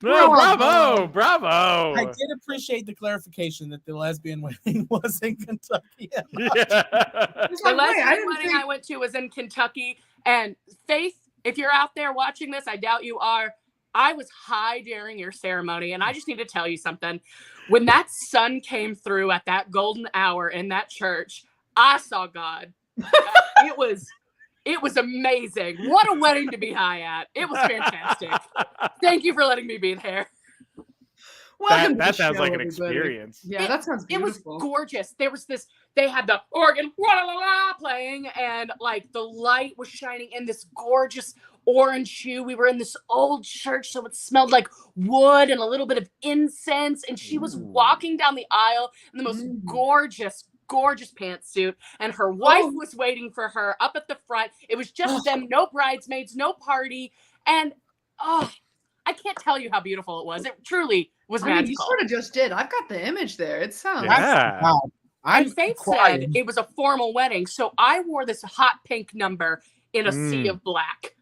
No, bravo. I did appreciate the clarification that the lesbian wedding was in Kentucky. The lesbian wedding I went to was in Kentucky. And Faith, if you're out there watching this, I doubt you are. I was high during your ceremony, and I just need to tell you something. When that sun came through at that golden hour in that church, I saw God. It was amazing. What a wedding to be high at. It was fantastic. Thank you for letting me be there. That sounds like an experience. Yeah, that sounds beautiful. It was gorgeous. They had the organ playing, and like the light was shining in this gorgeous orange hue. We were in this old church, so it smelled like wood and a little bit of incense. And she was walking down the aisle in the most gorgeous pantsuit, and her wife was waiting for her up at the front. It was just them, no bridesmaids, no party, and I can't tell you how beautiful it was. It truly was magical. You sort of just did. I've got the image there. It sounds wow. And Faith said it was a formal wedding, so I wore this hot pink number in a sea of black.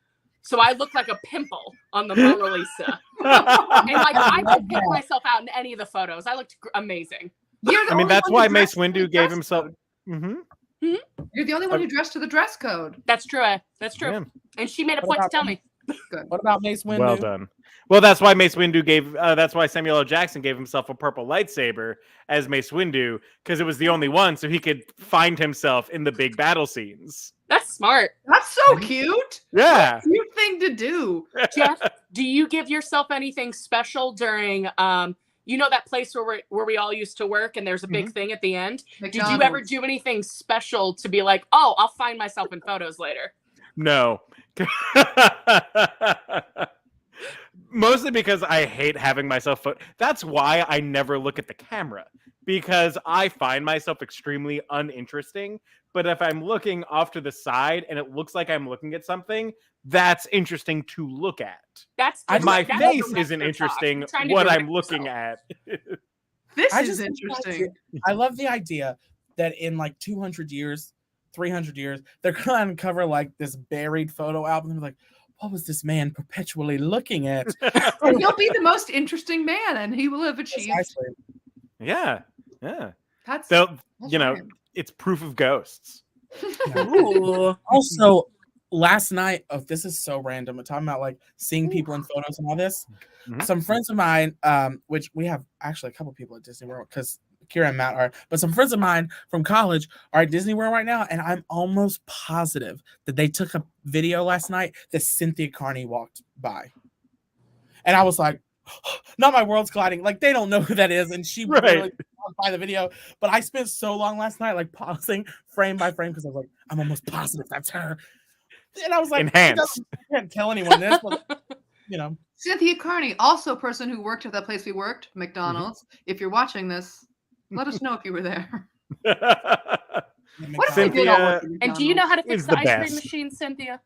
So I looked like a pimple on the Mona Lisa. And like I could pick myself out in any of the photos. I looked amazing. That's why Mace Windu gave himself. You're the only one who dressed to the dress code. That's true. That's true. Yeah. And she made a point to tell me. Good. What about Mace Windu? Well done. Well, that's why Mace Windu gave. That's why Samuel L. Jackson gave himself a purple lightsaber as Mace Windu, because it was the only one, so he could find himself in the big battle scenes. That's smart. That's so cute. Yeah, what a cute thing to do. Jeff, do you give yourself anything special during? You know that place where we all used to work, and there's a big thing at the end. McDonald's. Did you ever do anything special to be like, oh, I'll find myself in photos later? No. Mostly because I hate having myself That's why I never look at the camera, because I find myself extremely uninteresting. But if I'm looking off to the side and it looks like I'm looking at something, that's interesting to look at. My face isn't interesting. What I'm looking at. This is interesting. I love the idea that in like 200 years, 300 years, they're going to uncover like this buried photo album. They're like, what was this man perpetually looking at? And he'll be the most interesting man, and he will have achieved. Yeah. That's it's proof of ghosts. Also, last night, this is so random. I'm talking about like seeing people in photos and all this. Some friends of mine, which we have actually a couple people at Disney World because Kira and Matt are, but some friends of mine from college are at Disney World right now, and I'm almost positive that they took a video last night that Cynthia Carney walked by. And I was like, not my world's colliding. Like, they don't know who that is, and she really walked by the video. But I spent so long last night, like, pausing frame by frame, because I was like, I'm almost positive that's her. And I was like, I can't tell anyone this, but, Cynthia Carney, also a person who worked at that place we worked, McDonald's. If you're watching this, let us know if you were there. What Cynthia, and do you know how to fix the ice cream machine, Cynthia?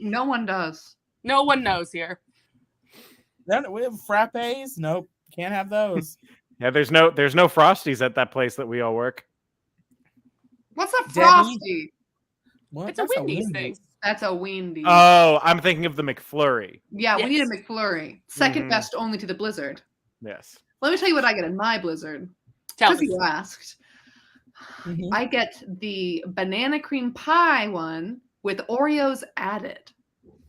No one does. No one knows here. We have frappes. Nope, can't have those. Yeah, there's no Frosties at that place that we all work. What's a Frosty? What? It's a Wendy's thing. That's a Wendy's. Oh, I'm thinking of the McFlurry. Yeah, we need a McFlurry. Second best only to the Blizzard. Yes. Let me tell you what I get in my Blizzard. Because you asked. I get the banana cream pie one with Oreos added.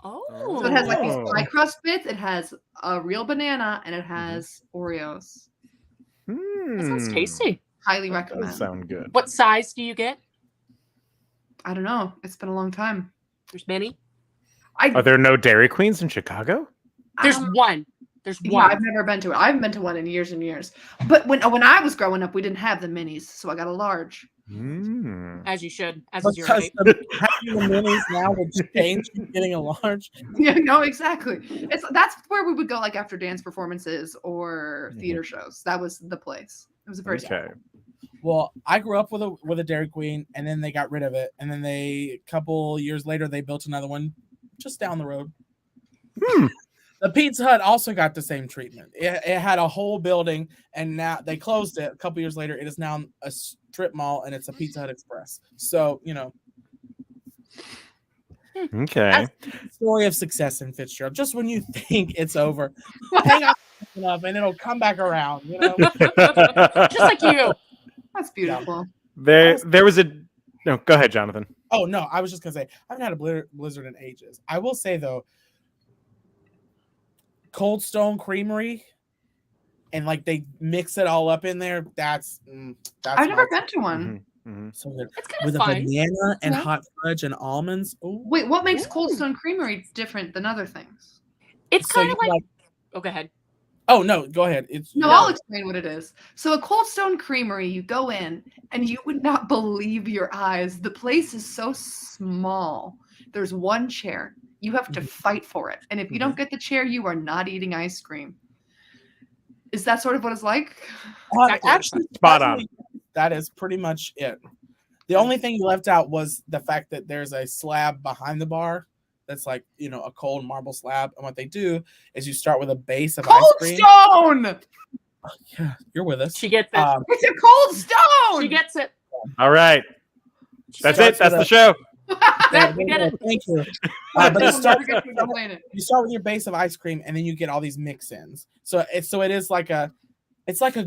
Oh. So it has like these pie crust bits, it has a real banana, and it has Oreos. That sounds tasty. Highly recommend. That sounds good. What size do you get? I don't know. It's been a long time. There's many. Are there no Dairy Queens in Chicago? There's one. There's one. Yeah, I've never been to it. I haven't been to one in years and years. But when I was growing up, we didn't have the minis, so I got a large. As you should. As is your right. Having the minis now would change getting a large. Yeah, no, exactly. That's where we would go like after dance performances or theater shows. That was the place. It was the first. Okay. Well, I grew up with a Dairy Queen, and then they got rid of it, and then a couple years later they built another one just down the road. The Pizza Hut also got the same treatment. It had a whole building, and now they closed it. A couple years later, it is now a strip mall, and it's a Pizza Hut Express. So, Okay. Story of success in Fitzgerald. Just when you think it's over, hang on enough and it'll come back around. You know, Just like you. That's beautiful. There was a. No, go ahead, Jonathan. Oh no, I was just gonna say I haven't had a blizzard in ages. I will say though, Cold Stone Creamery, and like they mix it all up in there. That's I've never been to one. so good. It's kind With of a fun. banana and hot fudge and almonds. Ooh. Wait, what makes Cold Stone Creamery different than other things? It's So kind of you like. Oh, go ahead. Oh no, go ahead. I'll explain what it is. So a Cold Stone Creamery, you go in and you would not believe your eyes. The place is so small. There's one chair. You have to fight for it. And if you don't get the chair, you are not eating ice cream. Is that sort of what it's like? Actually, spot on. That is pretty much it. The only thing you left out was the fact that there's a slab behind the bar that's like, you know, a cold marble slab. And what they do is you start with a base of Cold ice cream. Stone! Yeah, you're with us. She gets it. It's a Cold Stone! She gets it. All right. That's it. That's the show. We did it. Thank you. But you start it. with your base of ice cream, and then you get all these mix-ins. So it is like a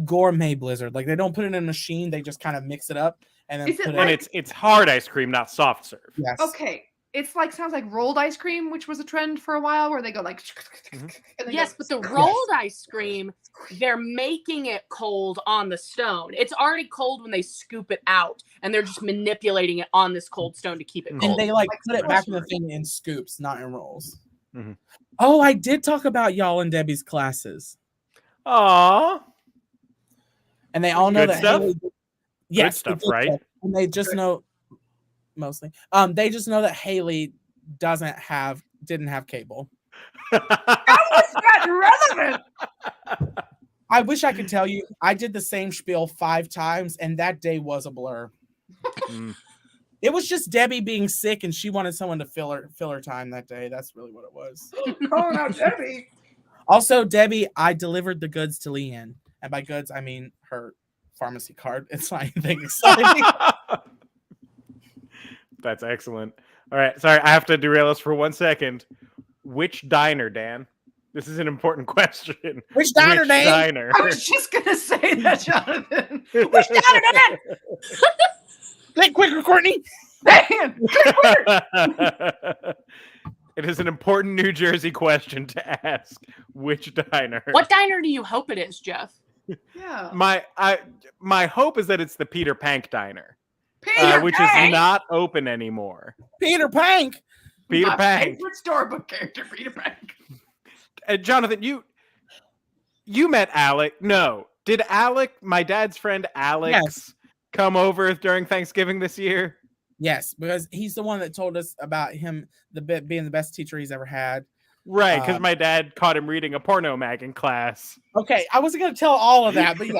gourmet blizzard. Like they don't put it in a machine; they just kind of mix it up and then put it. And it's hard ice cream, not soft serve. Yes. Okay. It's like sounds like rolled ice cream, which was a trend for a while, where they go like. And they Yes, but the rolled ice cream, they're making it cold on the stone. It's already cold when they scoop it out, and they're just manipulating it on this cold stone to keep it cold. And they like put it back in the thing in scoops, not in rolls. Oh, I did talk about y'all and Debbie's classes. Aww. And they all know Good that stuff? Haley, yes, stuff, the good right? stuff. And they just know mostly. They just know that Haley didn't have cable. How is that relevant? I wish I could tell you. I did the same spiel 5 times, and that day was a blur. It was just Debbie being sick, and she wanted someone to fill her time that day. That's really what it was. Calling out Debbie. Also, Debbie, I delivered the goods to Leanne, and by goods I mean her pharmacy card. It's not anything exciting. That's excellent. All right. Sorry, I have to derail us for 1 second. Which diner, Dan? This is an important question. Which diner, Dan? Diner? I was just gonna say that, Jonathan. Which diner, Dan? Think quicker, Courtney. Dan! It is an important New Jersey question to ask. Which diner? What diner do you hope it is, Jeff? Yeah. My hope is that it's the Peter Pank diner, which Pank? is not open anymore. Peter Pank. Peter My Pank. favorite storybook character, Peter Pank. Jonathan, you met Alec. No. Did Alec, my dad's friend Alex, come over during Thanksgiving this year? Yes, because he's the one that told us about him being the best teacher he's ever had. Right, because my dad caught him reading a porno mag in class. Okay, I wasn't going to tell all of that, but yes.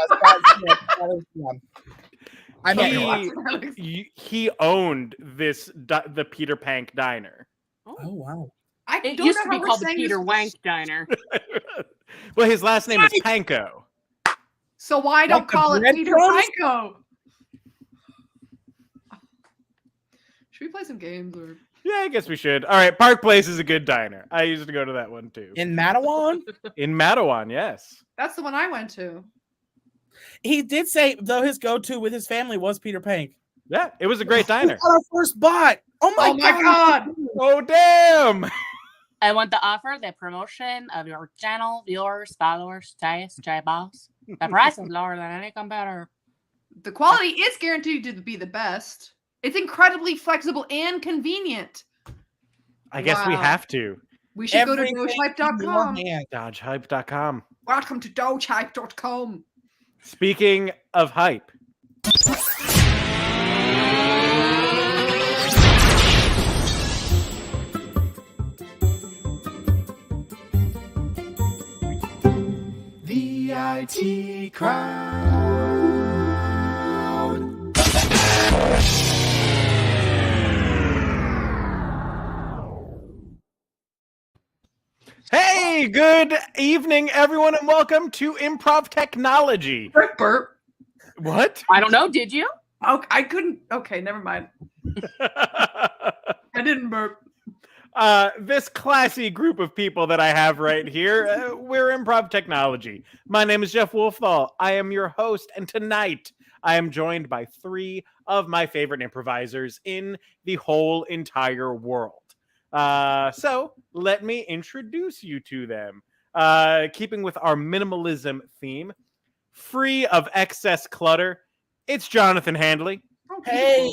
I mean, he owned the Peter Pank diner. Oh, wow. It used to be called the Peter Wank Diner. Well, his last name is Panko. So why don't Like the call it bread Peter crumbs? Panko? Should we play some games or? Yeah, I guess we should. All right, Park Place is a good diner. I used to go to that one too. In Matawan? In Matawan, yes. That's the one I went to. He did say, though, his go-to with his family was Peter Pank. Yeah, it was a great diner. We got our first bot. Oh my God. Oh, damn. I want to offer the promotion of your channel, viewers, followers, taste, boss. The price is lower than any competitor. The quality is guaranteed to be the best. It's incredibly flexible and convenient. I guess we have to. We should go to Everything dogehype.com. in your hand. Dodgehype.com. Welcome to dogehype.com. Speaking of hype. The IT crowd. Hey, good evening, everyone, and welcome to Improv Technology. Burp, burp. What? I don't know. Did you? Oh, I couldn't. Okay, never mind. I didn't burp. This classy group of people that I have right here, we're Improv Technology. My name is Jeff Wolfthal. I am your host, and tonight I am joined by 3 of my favorite improvisers in the whole entire world. So let me introduce you to them. Keeping with our minimalism theme, free of excess clutter, it's Jonathan Handley. Hey,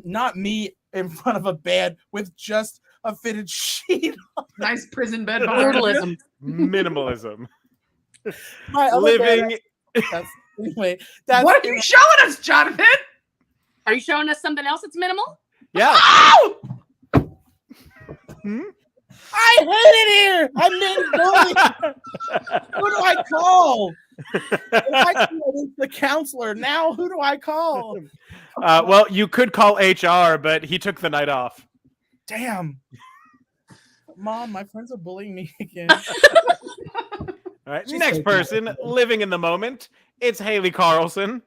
not me in front of a bed with just a fitted sheet. Nice prison bed behind you. Brutalism. Minimalism. My other Living. bed- That's, anyway, that's What are you showing us, Jonathan? Are you showing us something else that's minimal? Yeah. Oh! Hmm? I hate it here. I'm being bullied. Who do I call? I the counselor. Now, who do I call? Well, you could call HR, but he took the night off. Damn. Mom, my friends are bullying me again. All right. She's Next so person, beautiful. living in the moment, it's Haley Carlson.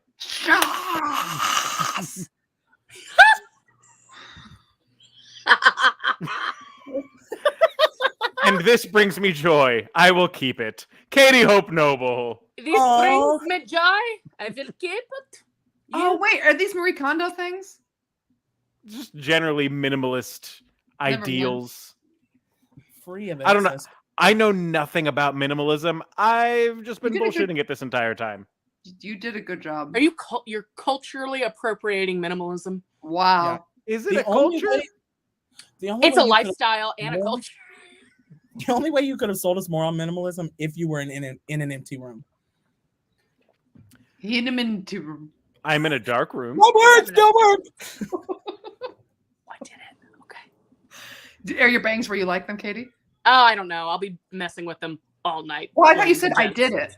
Yes! And this brings me joy. I will keep it. Katie Hope Noble. This Aw. brings me joy. I will keep it. Oh, wait, are these Marie Kondo things? Just generally minimalist mind. ideals. Free of I don't know. excess. I know nothing about minimalism. I've just been You did a good- bullshitting it this entire time. You did a good job. Are you you're culturally appropriating minimalism? Wow. Is it The a only culture? way- the only It's way a you could've- lifestyle and a Yeah. culture. The only way you could have sold us more on minimalism if you were in an empty room. Hit him into. I'm in a dark room. No words, no words. I did it. Okay. Are your bangs where you like them, Katie? Oh, I don't know. I'll be messing with them all night. Well, I thought you said I did it.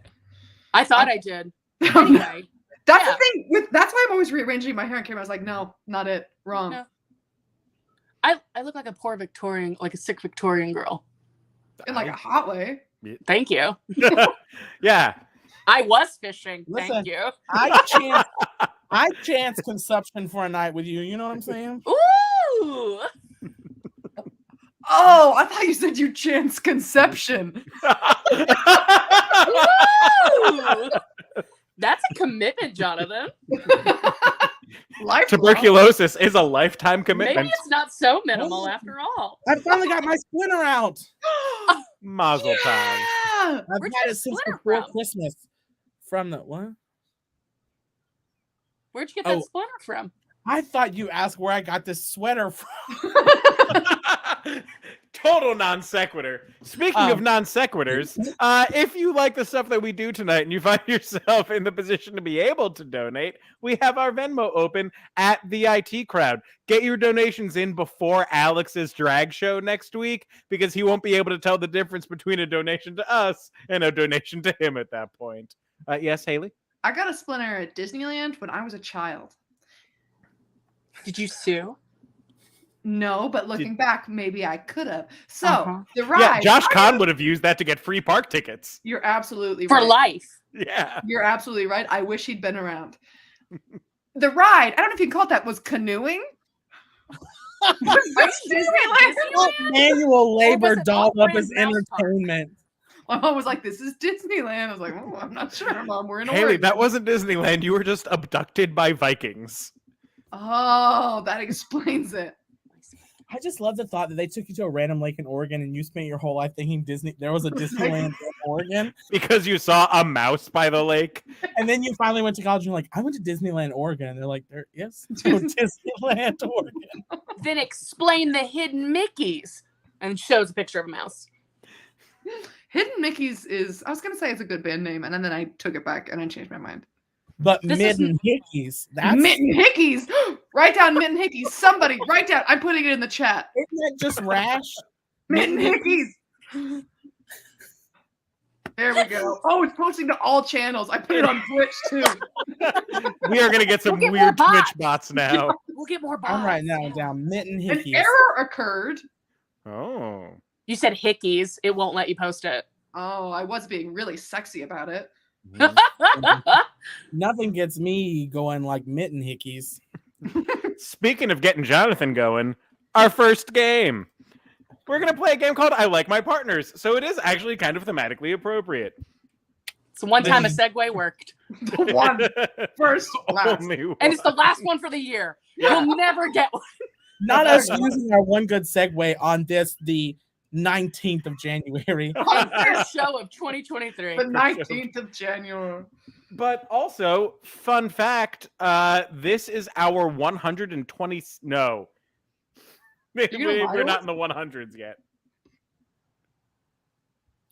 I thought I did. That's Anyway, the yeah. thing. That's why I'm always rearranging my hair on camera. I was like, no, not it. Wrong. No. I look like a poor Victorian, like a sick Victorian girl. In like a hot way. Thank you. Yeah. I was fishing. Listen. Thank you. I chance consumption for a night with you. You know what I'm saying? Ooh. Oh, I thought you said you chance conception. Ooh. That's a commitment, Jonathan. Lifelong. Tuberculosis is a lifetime commitment. Maybe it's not so minimal after all. I finally got my splinter out. Mazel tov. Yeah. I've Where'd had you it since splinter before from? Christmas. From the what? Where'd you get that Oh. splinter from? I thought you asked where I got this sweater from. Total non sequitur. Speaking of non sequiturs, if you like the stuff that we do tonight and you find yourself in the position to be able to donate, we have our Venmo open at the IT Crowd. Get your donations in before Alex's drag show next week because he won't be able to tell the difference between a donation to us and a donation to him at that point. Yes, Haley? I got a splinter at Disneyland when I was a child. Did you sue? No, but looking back, maybe I could have. So Uh-huh. the ride. Yeah, Josh Kahn would have used that to get free park tickets. You're absolutely For right. life. Yeah. You're absolutely right. I wish he'd been around. The ride, I don't know if you can call it that, was canoeing. Was this Disneyland? Manual labor it dolled up off-brand as mouse park? entertainment. My mom was like, "This is Disneyland." I was like, "Oh, I'm not sure, Mom. We're in Haley, Oregon." that wasn't Disneyland. You were just abducted by Vikings. Oh, that explains it. I just love the thought that they took you to a random lake in Oregon and you spent your whole life thinking there was a Disneyland in Oregon. Because you saw a mouse by the lake. And then you finally went to college and you're like, I went to Disneyland, Oregon. And they're like, there is no Disneyland, Oregon. Then explain the hidden Mickeys. And shows a picture of a mouse. Hidden Mickey's is, I was going to say it's a good band name, and then I took it back and I changed my mind. But This Mitten Hickeys, that's Mitten Hickeys! Write down Mitten Hickeys. Somebody, write down. I'm putting it in the chat. isn't that just rash? Mitten Hickeys! There we go. Oh, it's posting to all channels. I put it on Twitch too. We are going to get some We'll get more weird Twitch bots. bots now. We'll get more bots. I'm writing that down. Mitten An Hickeys. error occurred. Oh. You said hickeys. It won't let you post it. Oh, I was being really sexy about it. Nothing gets me going like Mitten Hickeys. Speaking of getting Jonathan going, our first game. we're gonna play a game called I Like My Partners. So it is actually kind of thematically appropriate. It's one time a segue worked. The one first last. Only one. And it's the last one for the year. Yeah. You'll never get one. Not us using our one good segue on this, the 19th of January. First show of 2023. The 19th of January. But also, fun fact, this is our 120. No. We're not in the 100s yet.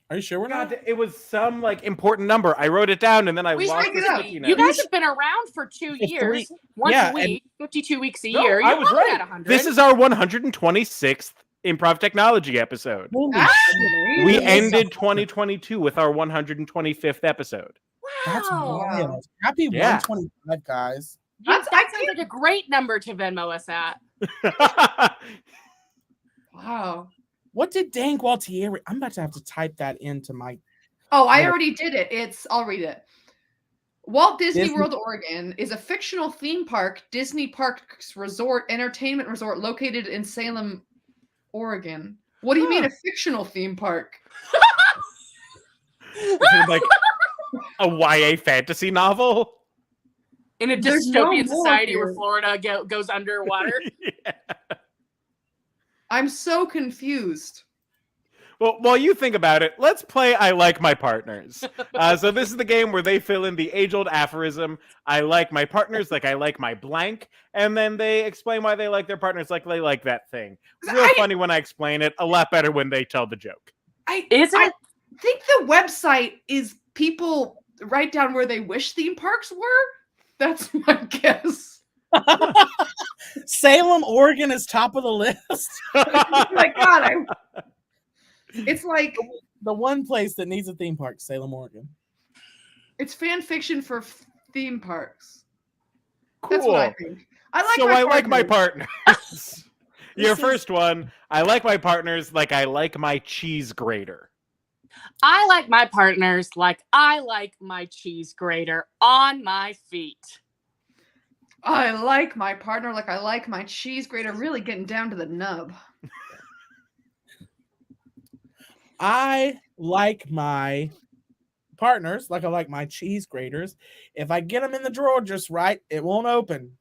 Are you sure we're not? God, it was some like important number. I wrote it down and then I We lost should the it up. sticky You note. guys have been around for 2 It's years. 3 Once yeah, a week, 52 weeks a No, year. I You're was probably right. at 100. This is our 126th Improv Technology episode. Holy Actually, We It is ended a- 2022 with our 125th episode. That's Wow. wild. Happy Yeah. 125, guys. That sounds like a great number to Venmo us at. wow. What did Dan Gualtieri? I'm about to have to type that into my. Oh, I Yeah. already did it. I'll read it. Walt Disney Disney- World, Oregon is a fictional theme park, Disney Parks Resort, entertainment resort located in Salem, Oregon. What do you mean a fictional theme park? Is it like a YA fantasy novel? In a There's no dystopian more society here. where Florida goes underwater. Yeah. I'm so confused. Well, while you think about it, let's play I Like My Partners. So this is the game where they fill in the age-old aphorism, I like my partners like I like my blank, and then they explain why they like their partners like they like that thing. Real funny when I explain it, a lot better when they tell the joke. Is I it? think the website is people write down where they wish theme parks were. That's my guess. Salem, Oregon is top of the list. Oh my God, it's like The one place that needs a theme park, Salem, Oregon. it's fan fiction for theme parks. Cool. That's what I think. I like my partners. Your This is- first one, I like my partners like I like my cheese grater. I like my partners like I like my cheese grater on my feet. I like my partner like I like my cheese grater, really getting down to the nub. I like my partners like I like my cheese graters. If I get them in the drawer just right, it won't open.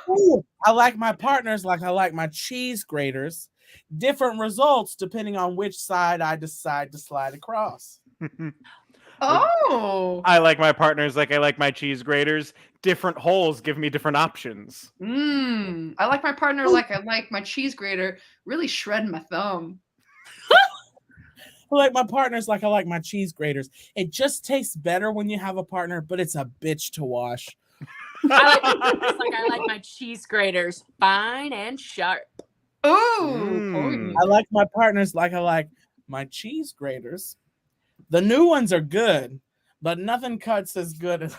Ooh, I like my partners like I like my cheese graters. Different results depending on which side I decide to slide across. Oh. I like my partners like I like my cheese graters. Different holes give me different options. I like my partner like I like my cheese grater, really shredding my thumb. I like my partners like I like my cheese graters. It just tastes better when you have a partner, but it's a bitch to wash. I like my partners like I like my cheese graters, fine and sharp. Ooh. I like my partners like I like my cheese graters. The new ones are good, but nothing cuts as good as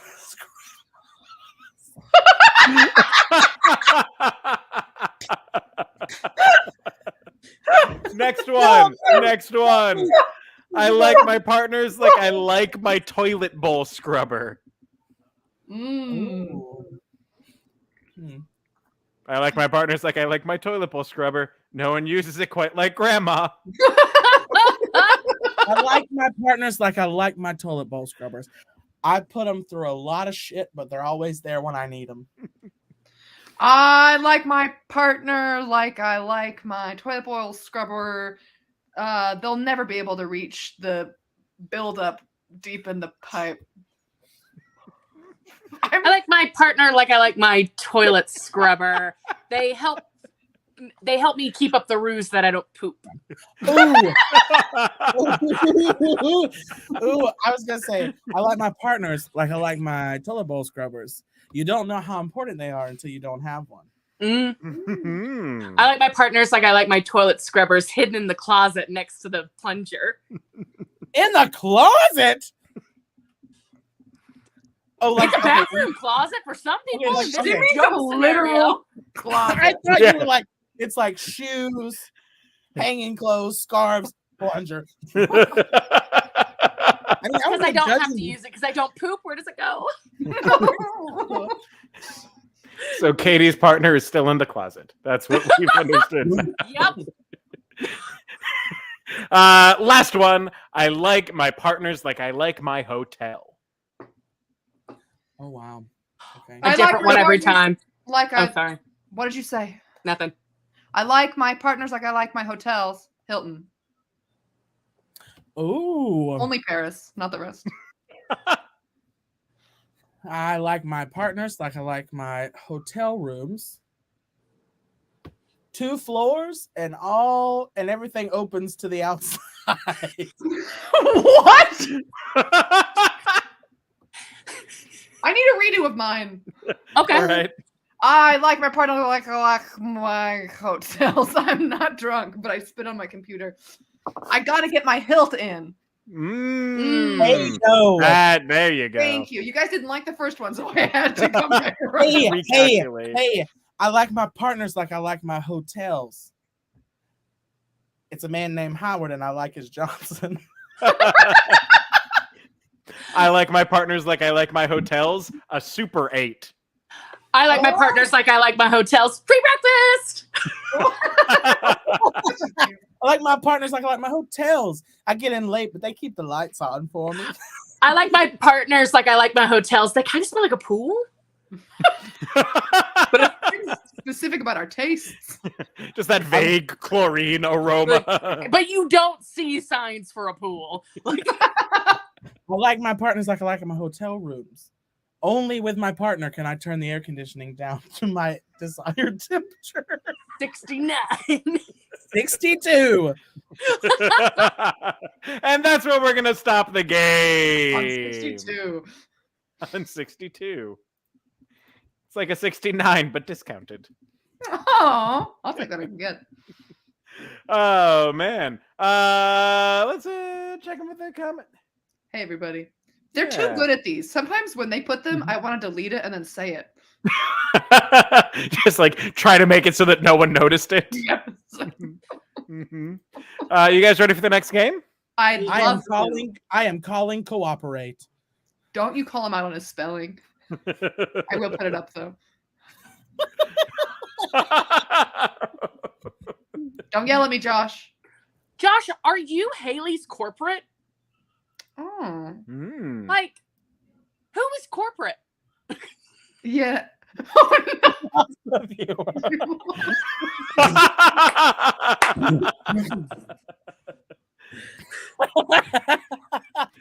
Next one. Next one. I like my partners like I like my toilet bowl scrubber. Ooh. I like my partners like I like my toilet bowl scrubber. No one uses it quite like grandma. I like my partners like I like my toilet bowl scrubbers. I put them through a lot of shit, but they're always there when I need them. I like my partner like I like my toilet bowl scrubber. They'll never be able to reach the buildup deep in the pipe. I like my partner like I like my toilet scrubber. They help me keep up the ruse that I don't poop. Ooh. Ooh, I was gonna say I like my partners like I like my toilet bowl scrubbers. You don't know how important they are until you don't have one. I like my partners like I like my toilet scrubbers hidden in the closet next to the plunger. In the closet. Oh, like Like a bathroom closet for some people. like, This is okay. a Means joke a scenario. literal I closet. thought Yeah. you were like it's like shoes, hanging clothes, scarves, plunger. I mean, Because I don't have to use it because I don't poop. Where does it go? So Katie's partner is still in the closet. That's what we've understood. Yep. Last one. I like my partners like I like my hotel. Oh wow. Okay. A I different like one every partners time. Like Oh, sorry. what did you say? Nothing. I like my partners like I like my hotels. Hilton. Ooh. Only Paris, not the rest. I like my partners like I like my hotel rooms. 2 floors and everything opens to the outside. What? I need a redo of mine. Okay. All right. I like my partner like I like my hotels. I'm not drunk, but I spit on my computer. I gotta get my hilt in. Hey yo. There you go. Thank you. You guys didn't like the first one, so I had to come back around. Recalculate. Hey, I like my partners like I like my hotels. It's a man named Howard and I like his Johnson. I like my partners like I like my hotels. A Super 8. I like my partners like I like my hotels. Free breakfast. I like my partners like I like my hotels. I get in late, but they keep the lights on for me. I like my partners like I like my hotels. They kind of smell like a pool. Specific about our tastes. Just that vague chlorine aroma. But you don't see signs for a pool. I like my partners like I like my hotel rooms. Only with my partner can I turn the air conditioning down to my desired temperature. 69. 62. And that's where we're gonna stop the game. On 62. On 62. It's like a 69, but discounted. Oh, I'll take that again. Oh man. Let's check in with the comment. Hey, everybody. They're Yeah. too good at these. Sometimes when they put them, I want to delete it and then say it. Just like try to make it so that no one noticed it. Yes. Mm-hmm. You guys ready for the next game? I am calling cooperate. Don't you call him out on his spelling. I will put it up though. Don't yell at me, Josh. Josh, are you Haley's corporate? Oh, Like, who is corporate? yeah. Oh, no.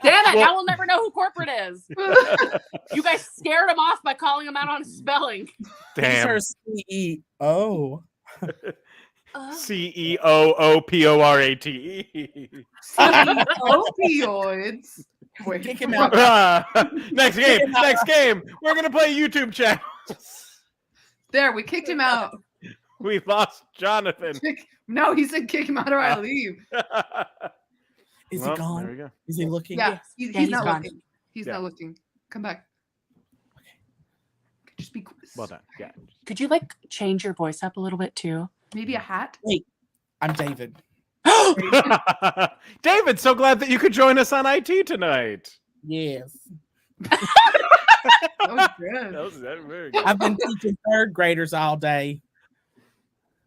Damn it, now we'll never know who corporate is. You guys scared him off by calling him out on his spelling. Damn. He's her CEO. CEOOPORATE. Opioids. Wait, Kick him out. Next game. Next game. We're gonna play YouTube channels. There, we kicked him out. We lost Jonathan. No, he said kick him out or I leave. Is Well, he gone? there we go. Is he looking? Yeah, he's he's not gone. looking. He's Yeah. not looking. Come back. Okay. Just be Well done. Yeah. Could you like change your voice up a little bit too? Maybe a hat. I'm David. David, so glad that you could join us on IT tonight. Yes. That was good. That was very good. I've been teaching 3rd graders all day.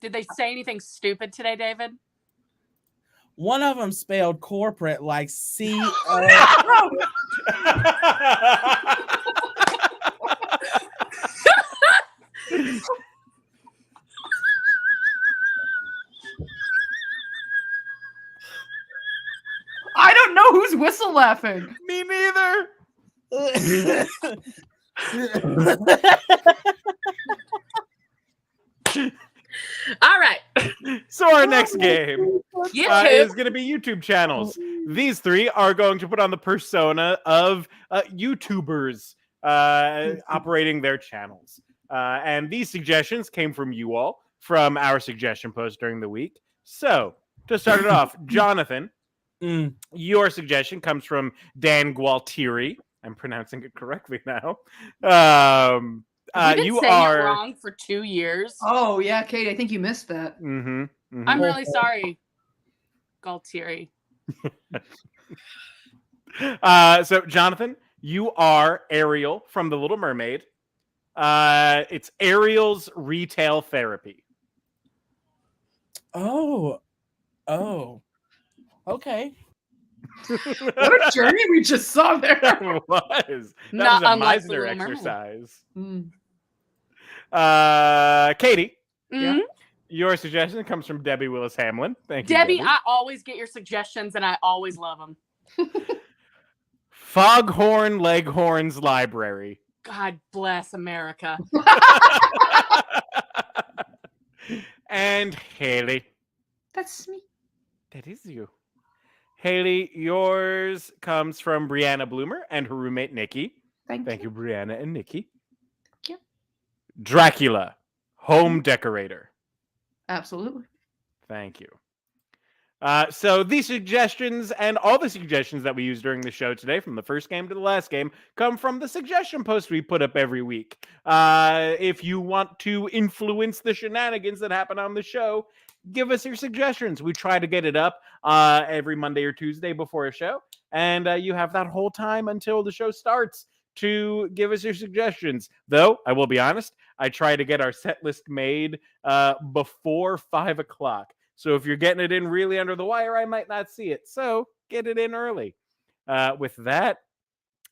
Did they say anything stupid today, David? One of them spelled corporate like C. I don't know who's whistle laughing. Me neither. All right. So our next game YouTube. is going to be YouTube channels. These 3 are going to put on the persona of YouTubers operating their channels. And these suggestions came from you all, from our suggestion post during the week. So to start it off, Jonathan, your suggestion comes from Dan Gualtieri. I'm pronouncing it correctly now. You've been you saying are it wrong for 2 years. Oh yeah, Kate, I think you missed that. I'm really sorry, Galtieri. So Jonathan, you are Ariel from The Little Mermaid. It's Ariel's retail therapy. Oh. Okay. What a journey we just saw there. That was Not a unlike the Meisner Little Mermaid. exercise. Mm. Katie, Mhm. your suggestion comes from Debbie Willis Hamlin. Thank you, Debbie, Debbie. I always get your suggestions and I always love them. Foghorn Leghorn's Library. God bless America. And Haley. That's me. That is you. Haley, yours comes from Brianna Bloomer and her roommate Nikki. Thank you, Brianna and Nikki. Thank you. Dracula, home decorator. Absolutely. Thank you. So these suggestions and all the suggestions that we use during the show today, from the first game to the last game, come from the suggestion post we put up every week. If you want to influence the shenanigans that happen on the show, give us your suggestions. We try to get it up every Monday or Tuesday before a show, and you have that whole time until the show starts to give us your suggestions. Though, I will be honest, I try to get our set list made before 5 o'clock. So if you're getting it in really under the wire, I might not see it. So get it in early. With that,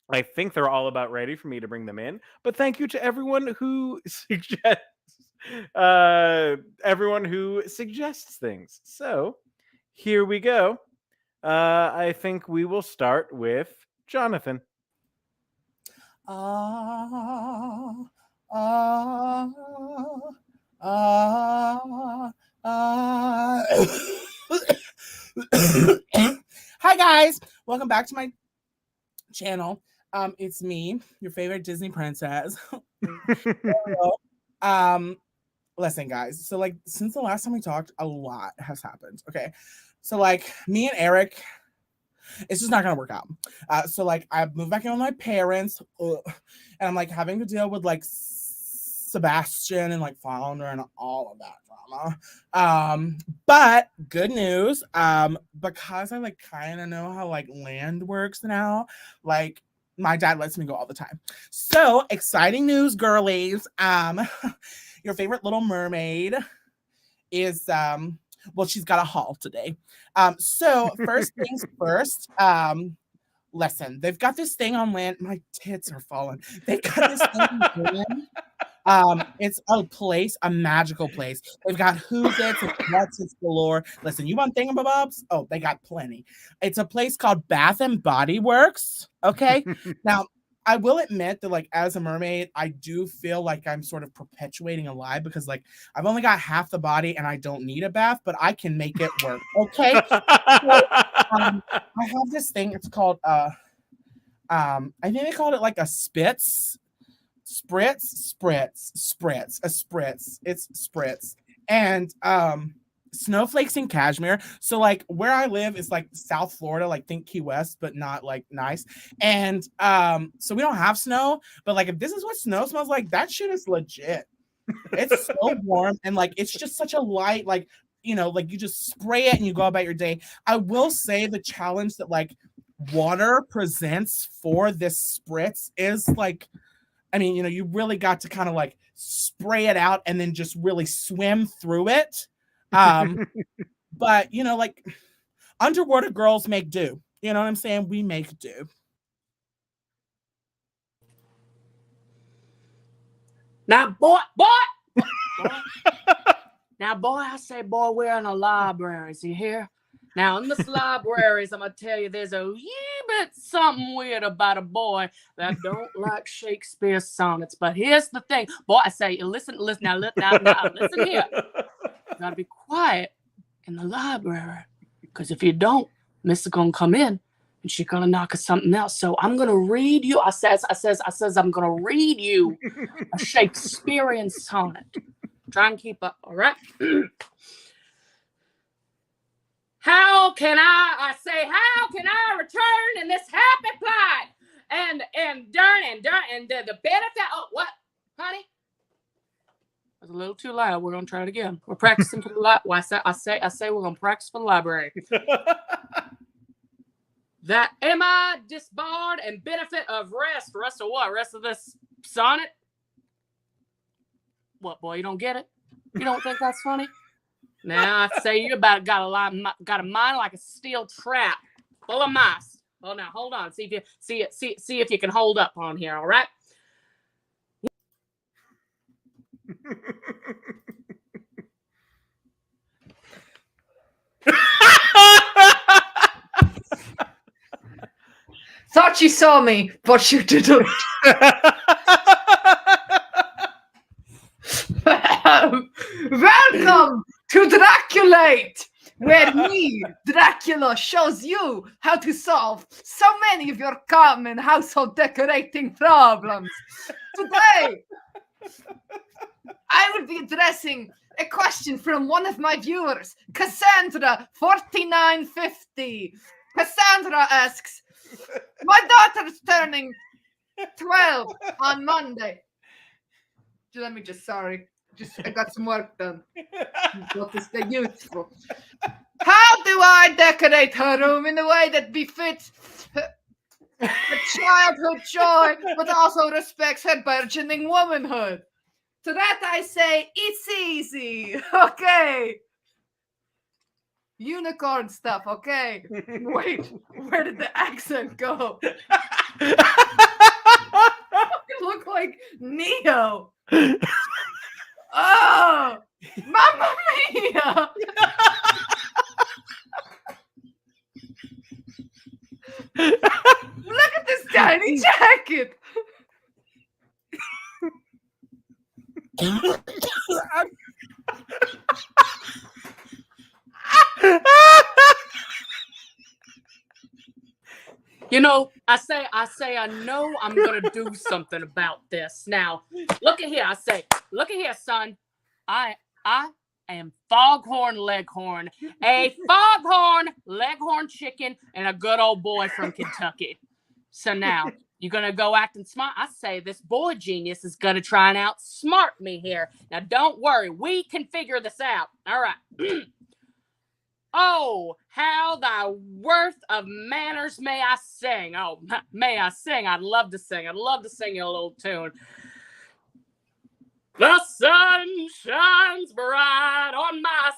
I think they're all about ready for me to bring them in. But thank you to everyone who suggests things. So here we go. I think we will start with Jonathan. Hi guys, welcome back to my channel. It's me, your favorite Disney princess. Listen guys, so like since the last time we talked, a lot has happened. Okay, so like me and Eric, it's just not gonna work out. So like I moved back in with my parents, and I'm like having to deal with like Sebastian and like Flounder and all of that drama. But good news, because I like kind of know how like land works now, like my dad lets me go all the time. So exciting news, girlies. Your favorite Little Mermaid is well, she's got a haul today. So first things first, listen, they've got this thing on land. My tits are falling. They've got this thing on land. It's a place, a magical place. They've got whodits and what's galore. Listen, you want thingamabobs? Oh, they got plenty. It's a place called Bath and Body Works. Okay. Now, I will admit that, like, as a mermaid, I do feel like I'm sort of perpetuating a lie because, like, I've only got half the body and I don't need a bath, but I can make it work. Okay. So, I have this thing. It's called I think they called it like a spritz. It's spritz. And snowflakes in cashmere. So like where I live is like South Florida, like think Key West, but not like nice. And so we don't have snow, but like if this is what snow smells like, that shit is legit. It's so warm and like it's just such a light, like, you know, like you just spray it and you go about your day. I will say the challenge that like water presents for this spritz is like, I mean, you know, you really got to kind of like spray it out and then just really swim through it. But, you know, like underwater girls make do. You know what I'm saying? We make do. Now, boy. Now, boy, I say, boy, we're in a library. You hear? Now, in this libraries, I'm going to tell you, there's a wee bit something weird about a boy that don't like Shakespeare sonnets. But here's the thing. Boy, I say, listen, now, listen here. You got to be quiet in the library. Because if you don't, Miss is going to come in and she's going to knock us something else. So I'm going to read you. I says, I'm going to read you a Shakespearean sonnet. Try and keep up, all right? How can I return in this happy plight? And the benefit. Oh, what, honey? That's a little too loud. We're gonna try it again. We're practicing for the library. Well, I say we're gonna practice for the library. That am I disbarred and benefit of rest. Rest of what? Rest of this sonnet? What, boy? You don't get it? You don't think that's funny? Now I say you about got a mind like a steel trap full of mice. Oh, now hold on. See if you can hold up on here. All right. Thought you saw me, but you didn't. Welcome to Draculate, where me, Dracula, shows you how to solve so many of your common household decorating problems. Today, I will be addressing a question from one of my viewers, Cassandra4950. Cassandra asks, my daughter's turning 12 on Monday. Let me I got some work done. Got to stay youthful. How do I decorate her room in a way that befits her childhood joy, but also respects her burgeoning womanhood? To that I say, it's easy. Okay. Unicorn stuff, okay. Wait, where did the accent go? You look like Neo. Oh, Mamma Mia! Look at this tiny jacket. You know, I say, I know I'm gonna do something about this. Now, look at here. Look at here, son. I am Foghorn Leghorn, a Foghorn Leghorn chicken, and a good old boy from Kentucky. So now you're gonna go acting smart. I say this boy genius is gonna try and outsmart me here. Now, don't worry, we can figure this out. All right. Oh, how thy worth of manners may I sing. Oh, may I sing? I'd love to sing. I'd love to sing you a little tune. The sun shines bright on my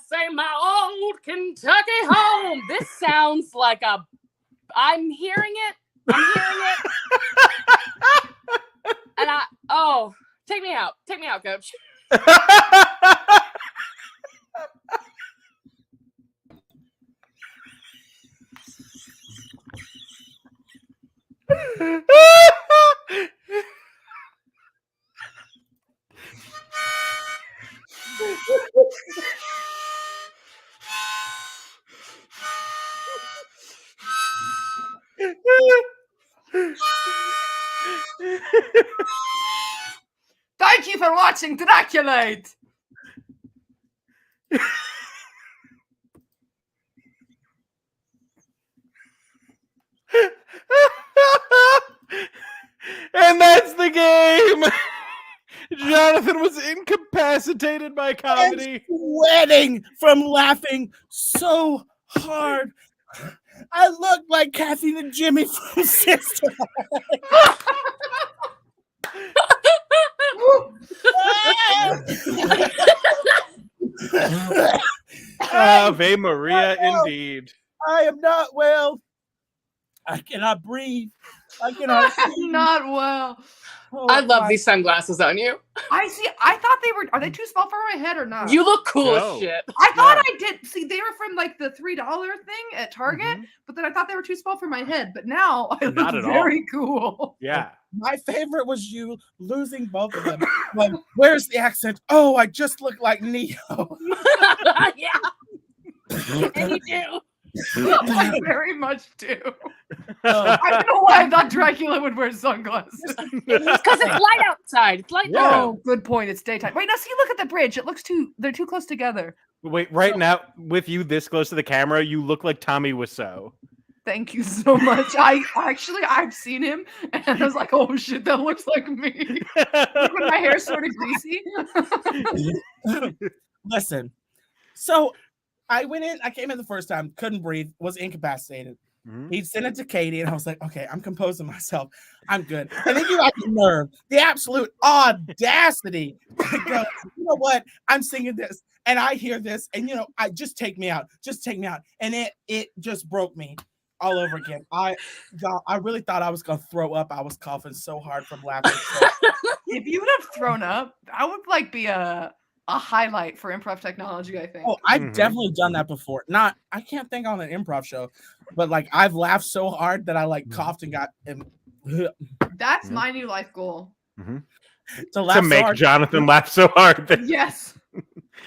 old Kentucky home. This sounds like I'm hearing it. And take me out, coach. Thank you for watching Draculate. And that's the game. Jonathan was incapacitated by comedy. Sweating from laughing so hard. I look like Kathy and Jimmy from Sister. Ave Maria, indeed. I am not well. I cannot breathe. I cannot see. Not well. Oh, I love these sunglasses on you. I see. I thought they were. Are they too small for my head or not? You look cool No. as shit. I thought I did. See, they were from like the $3 thing at Target, Mhm. but then I thought they were too small for my head. But now I look Not at all. very cool. Yeah. My favorite was you losing both of them. Like, where's the accent? Oh, I just look like Neo. Yeah. And you do. I very much do. I don't know why I thought Dracula would wear sunglasses. Because it's light outside. It's light Yeah. out. Oh, good point. It's daytime. Wait, now see, look at the bridge. It looks they're too close together. Wait, right now, with you this close to the camera, you look like Tommy Wiseau. Thank you so much. I've seen him and I was like, oh shit, that looks like me. Like when my hair's sort of greasy. Listen, so I went in, I came in the first time, couldn't breathe, was incapacitated. He'd send it to Katie, and I was like, okay, I'm composing myself. I'm good. And then you got the nerve, the absolute audacity to go, you know what? I'm singing this, and I hear this, and I just take me out. Just take me out. And it just broke me all over again. I really thought I was gonna throw up. I was coughing so hard from laughing. So. If you would have thrown up, that would be a highlight for Improv Technology, I think. Oh, I've definitely done that before. I can't think on an improv show, but I've laughed so hard that I coughed and got. That's my new life goal. To make so Jonathan laugh so hard that Yes.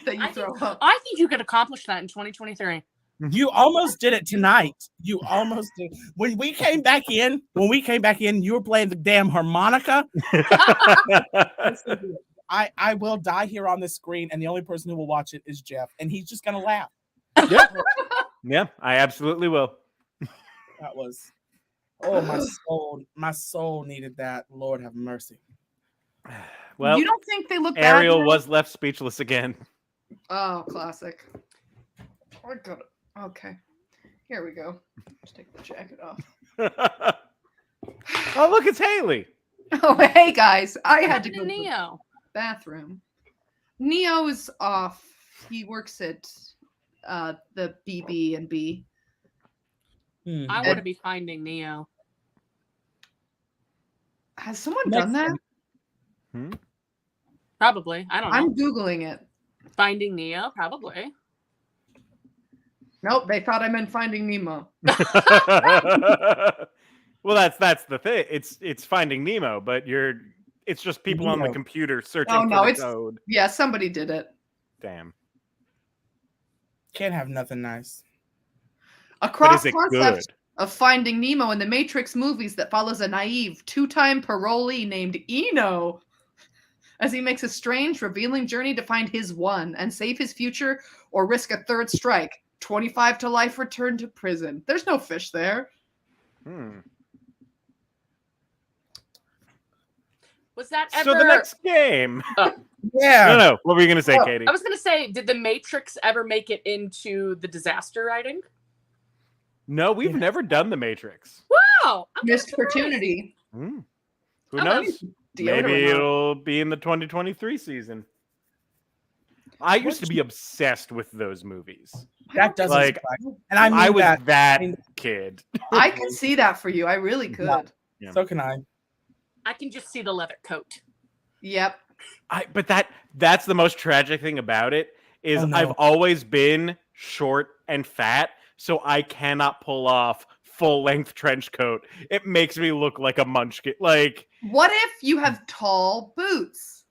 That you throw up. I think you could accomplish that in 2023. You almost did it tonight. You almost did. When we came back in, you were playing the damn harmonica. I will die here on this screen, and the only person who will watch it is Jeff, and he's just gonna laugh. Yeah, I absolutely will. That was my soul needed that. Lord have mercy. Well, you don't think they look bad? Ariel was left speechless again. Oh, classic. Okay. Here we go. Just take the jacket off. Oh, look, it's Haley. Oh, hey guys. I had to What go to happened to the Neo. bathroom. Neo is off. He works at the BB&B. I want to be finding Neo. Has someone done that? Probably. I don't know. I'm Googling it. Finding Neo, probably. Nope, they thought I meant Finding Nemo. Well, that's the thing. It's Finding Nemo, but it's just people on the computer searching for the code. Yeah, somebody did it. Damn. Can't have nothing nice. A cross is it concept good? of Finding Nemo in the Matrix movies that follows a naive two-time parolee named Eno as he makes a strange, revealing journey to find his one and save his future or risk a third strike. 25 to life, return to prison. There's no fish there. Was that ever? So the next game. Yeah. No. What were you going to say, Katie? I was going to say, did the Matrix ever make it into the disaster writing? No, we've never done the Matrix. Wow. I'm Missed surprised. opportunity. Who Okay. knows? Maybe it'll be in the 2023 season. I used to be obsessed with those movies. That doesn't Like, surprise me. And I mean I was that. that kid. I can see that for you. I really could. Yeah. So can I. I can just see the leather coat. Yep. But that's the most tragic thing about it is Oh, no. I've always been short and fat, so I cannot pull off full-length trench coat. It makes me look like a munchkin. Like, What if you have tall boots?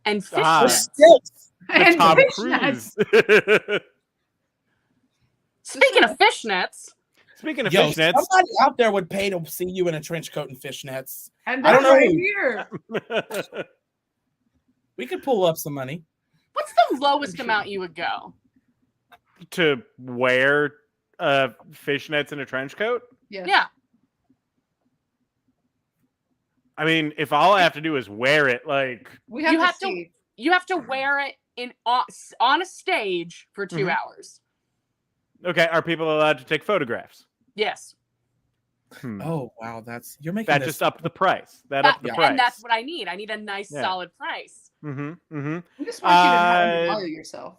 And fish Ah. nets. the Tom fishnets. Cruise. Speaking of fishnets, Speaking of Yo, fishnets, somebody out there would pay to see you in a trench coat and fishnets. And I don't that's know right who. here. We could pull up some money. what's the lowest amount you would go? to wear fishnets in a trench coat? Yes. Yeah. I mean, if all I have to do is wear it, like, We have You to have to- see. You have to wear it on a stage for 2 Mhm. hours. okay, are people allowed to take photographs? Yes. Oh wow, you're making That this. just upped the price. That upped the price. And that's what I need. I need a nice, Yeah. solid price. We just want you to not undervalue yourself.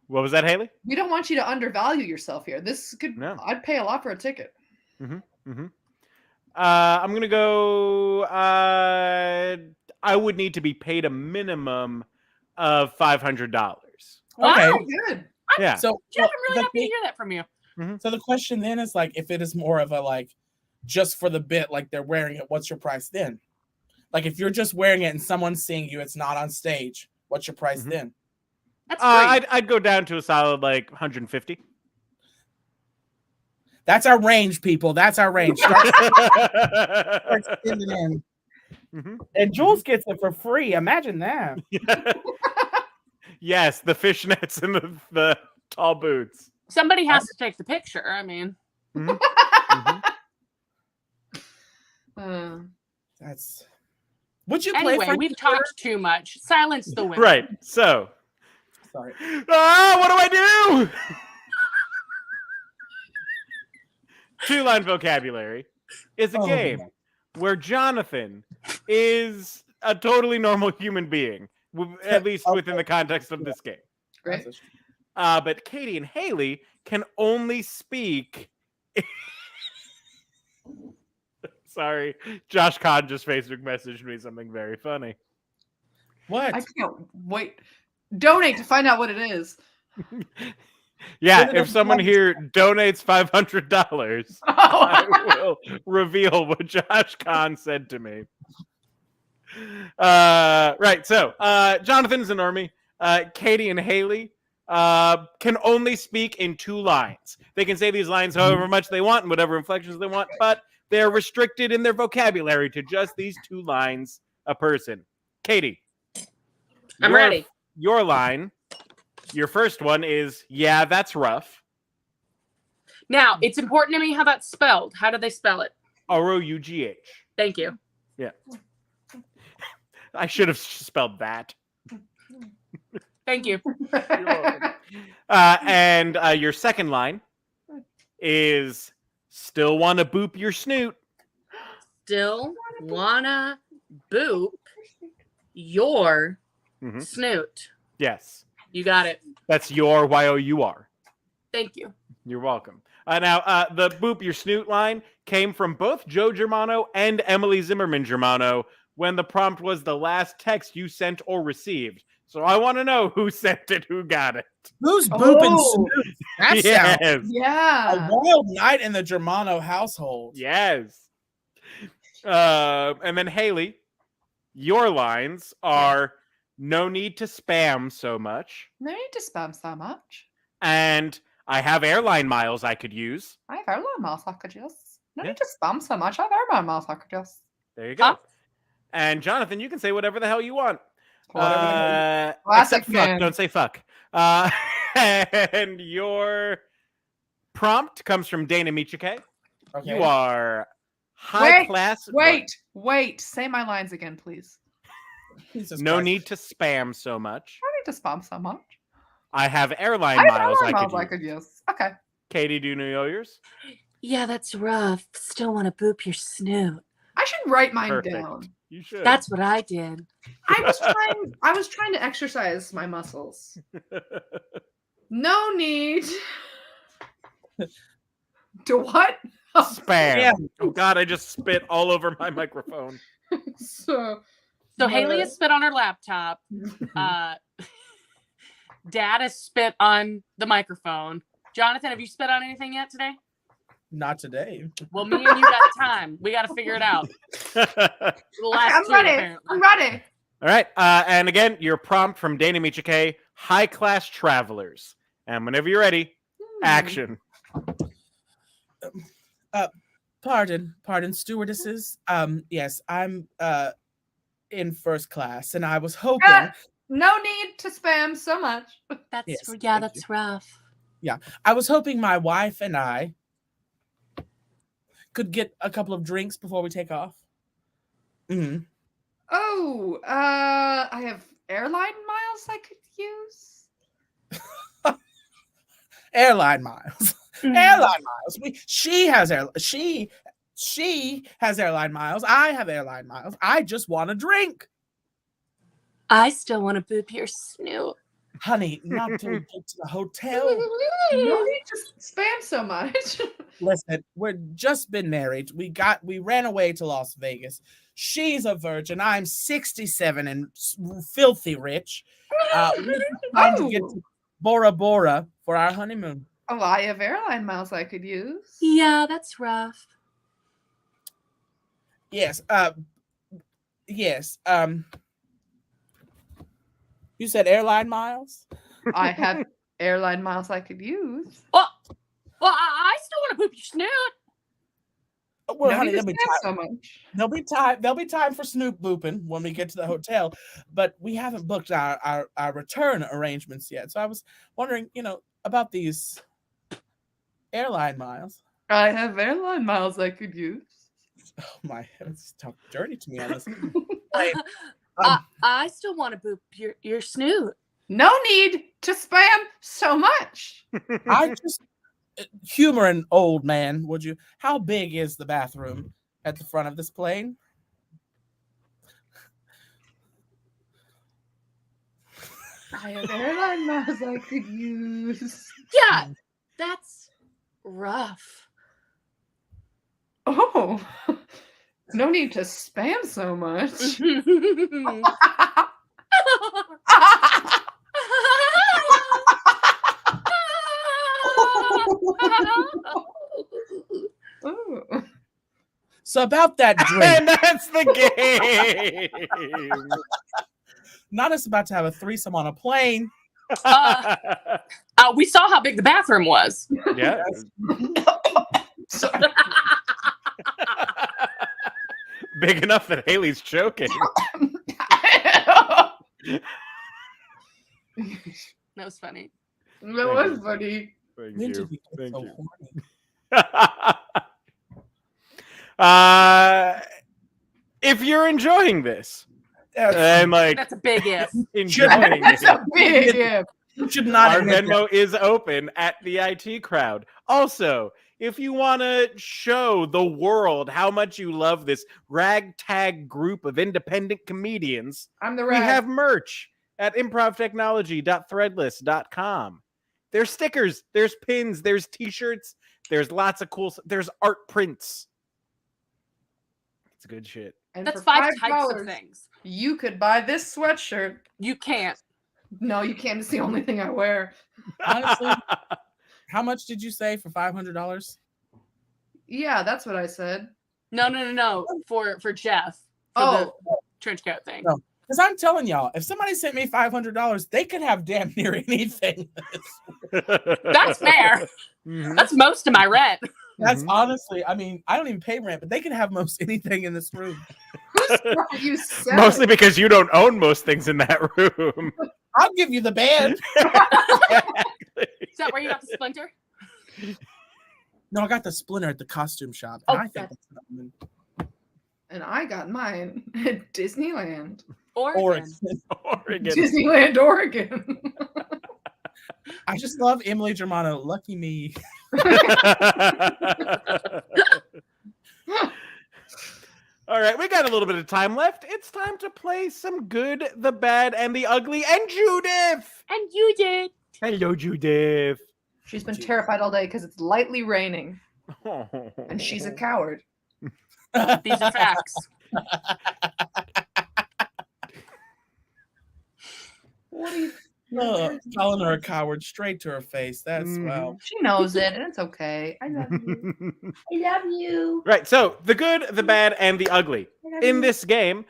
What was that, Haley? We don't want you to undervalue yourself here. No. I'd pay a lot for a ticket. I'm gonna go. I would need to be paid a minimum of $500. Okay. Wow. Good. Yeah. So Jeff, I'm really the happy to thing- hear that from you. So the question then is if it is more of a just for the bit, they're wearing it, what's your price then? If you're just wearing it and someone's seeing you, it's not on stage. What's your price then? That's great. I'd go down to a solid 150. That's our range, people. That's our range. Start sending in. And Jules gets it for free. Imagine that. Yes, the fishnets and the tall boots. Somebody has to take the picture. I mean, That's. Would you play? anyway, French we've Quarter? talked too much. Silence the women. Right. So, Sorry. what do I do? two-line vocabulary is a game where Jonathan is a totally normal human being, at least within the context of this game. Great. But Katie and Haley can only speak. Sorry, Josh Kahn just Facebook messaged me something very funny. What? I can't wait. Donate to find out what it is. Yeah, if someone here donates $500, I will reveal what Josh Kahn said to me. Right, so Jonathan's a normie. Katie and Haley can only speak in 2 lines. They can say these lines however much they want and whatever inflections they want, but they're restricted in their vocabulary to just these 2 lines a person. Katie, I'm ready. Your line, your first one is, yeah, that's rough. Now, it's important to me how that's spelled. How do they spell it? R-O-U-G-H. Thank you. Yeah. I should have spelled that. Thank you. And your second line is, still want to boop your snoot. Still wanna boop your snoot. Yes. You got it. That's your Y-O-U-R. Thank you. You're welcome. Now, the boop your snoot line came from both Joe Germano and Emily Zimmerman Germano when the prompt was the last text you sent or received. So I want to know who sent it, who got it. Who's booping Oh. Snoop? That Yes. sounds Yeah. a wild night in the Germano household. Yes. And then Haley, your lines are, no need to spam so much. No need to spam so much. And I have airline miles I could use. I have airline miles I could use. No Yeah. need to spam so much. I have airline miles I could use. There you go. Huh? And Jonathan, you can say whatever the hell you want. Classic Except fuck. man. Don't say fuck. And your prompt comes from Dana Michike. Okay. You are high class. Wait. Say my lines again, please. Jesus No Christ. need to spam so much. I need to spam so much. I have airline I have miles airline miles I I could use. could use. Okay. Katie, do you know yours? Yeah, that's rough. Still want to boop your snoot. I should write mine Perfect. down. You should. That's what I did. I was trying to exercise my muscles. No need to what? spam. Yeah. Oh God, I just spit all over my microphone. So Haley has spit on her laptop. Dad has spit on the microphone. Jonathan, have you spit on anything yet today? Not today. Well, me and you got time. We got to figure it out. The last I'm two, ready. apparently. I'm ready. All right. And again, your prompt from Dana Michike, high class travelers. And whenever you're ready, action. Pardon, stewardesses. Yes, I'm in first class, and I was hoping. No need to spam so much. That's Yes, yeah, thank that's you. rough. I was hoping my wife and I could get a couple of drinks before we take off. Mm-hmm. Oh, I have airline miles I could use. Airline miles. Airline miles. She has airline miles. I have airline miles. I just want a drink. I still want to boop your snoot. Honey, not until we get to the hotel. No need to spam so much. Listen, we're just been married. We ran away to Las Vegas. She's a virgin. I'm 67 and filthy rich. We're trying to get to Bora Bora for our honeymoon. Oh, I have airline miles I could use. Yeah, that's rough. Yes. Yes. You said airline miles? I have airline miles I could use. Well, I still want to boop your snoot. Well, No honey, need to there'll be spam time. so much. There'll be time for Snoop booping when we get to the hotel, but we haven't booked our return arrangements yet. So I was wondering, about these airline miles. I have airline miles I could use. Oh my, it's talk dirty to me on this. I still want to boop your snoot. No need to spam so much. I just humor an old man, would you? How big is the bathroom at the front of this plane? I have airline miles I could use. Yeah, that's rough. Oh, no need to spam so much. Oh. So about that drink, And that's the game. Nana's about to have a threesome on a plane. We saw how big the bathroom was. Yeah. Sorry. Big enough that Haley's choking. That was funny. That was funny. Thank When did you. we get Thank so you. horny? If you're enjoying this, and like That's a big if. enjoying That's it, a big if. You should not our admit Venmo is open at the IT crowd. Also, if you want to show the world how much you love this ragtag group of independent comedians, I'm the we rag. have merch at improvtechnology.threadless.com. There's stickers, there's pins, there's t-shirts, there's lots of cool, there's art prints. It's good shit. And That's for five types of $5, things. you could buy this sweatshirt. You can't. No, you can't. It's the only thing I wear. Honestly, how much did you say for $500? Yeah, that's what I said. No. For Jeff. For Oh. the trench coat thing. No. Because I'm telling y'all, if somebody sent me $500, they could have damn near anything. That's fair. Mhm. That's most of my rent. That's Mhm. honestly, I mean, I don't even pay rent, but they could have most anything in this room. You said Mostly because you don't own most things in that room. I'll give you the band. Is that where you got the splinter? No, I got the splinter at the costume shop. Oh, And I think that's- that's nothing. And I got mine at Disneyland. Oregon. Oregon. Disneyland, Oregon. I just love Emily Germano. Lucky me. All right, we got a little bit of time left. It's time to play some Good, the Bad, and the Ugly. And Judith! And you did. Hello, Judith. She's been terrified all day because it's lightly raining, and she's a coward. These are facts. What are you? Calling her a coward straight to her face. That's Mhm. well. She knows it, and it's okay. I love you. I love you. Right, so the good, the bad, and the ugly. I love In you. this game,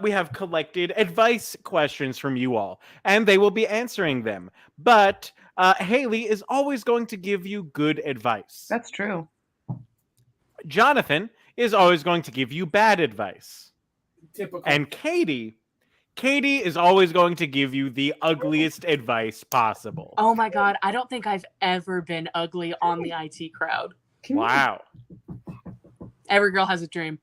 we have collected advice questions from you all, and they will be answering them. But Haley is always going to give you good advice. That's true. Jonathan is always going to give you bad advice. Typical. And Katie is always going to give you the ugliest advice possible. Oh my god, I don't think I've ever been ugly on the IT crowd. Can you- Wow. Every girl has a dream.